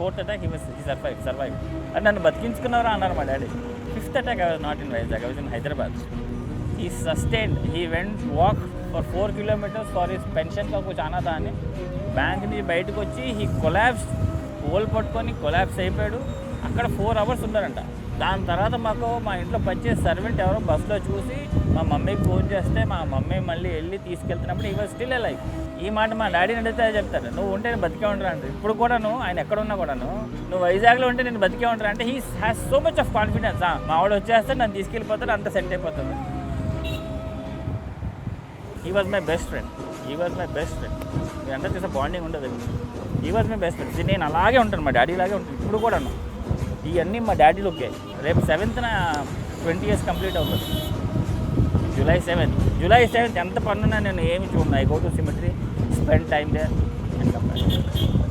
Fourth attack he survive అని నన్ను బతికించుకున్నారా అన్నారు మా daddy. Fifth attack I was not in Vizag, I was in Hyderabad. he sustained, he went walk for 4 kilometers for his pension का कुछ आना था అని బ్యాంక్ నుంచి బయటకు వచ్చి he collapsed, ఓల్ పట్టుకొని కొలాప్స్ అయిపోయాడు. అక్కడ 4 hours ఉన్నారంట. దాని తర్వాత మాకు మా ఇంట్లో పనిచేసే సర్వెంట్ ఎవరో బస్సులో చూసి మా మమ్మీకి ఫోన్ చేస్తే మా మమ్మీ మళ్ళీ వెళ్ళి తీసుకెళ్తున్నప్పుడు ఈ వాజ్ స్టిల్ అలైవ్. ఈ మాట మా డాడీని అడిగితే చెప్తారు, నువ్వు ఉంటే నేను బతికే ఉంటాను అంటే. ఇప్పుడు కూడాను ఆయన ఎక్కడున్నా కూడాను నువ్వు వైజాగ్లో ఉంటే నేను బతికే ఉంటాను అంటే he has so much of confidence. మా వాడు వచ్చేస్తే నన్ను తీసుకెళ్ళిపోతాడు, అంత సెట్ అయిపోతుంది. He was my best friend, మీరంతా చేసే బాండింగ్ ఉండదు. He was my best friend. నేను అలాగే ఉంటాను, మా డాడీ లాగే ఉంటాను ఇప్పుడు కూడాను. ఇవన్నీ మా డాడీలో ఒకే. రేపు 7th 20 years కంప్లీట్ అవుతుంది. July 7th ఎంత పనున్నా నేను ఏమి చూడను. I go to cemetery, spend time there and come back.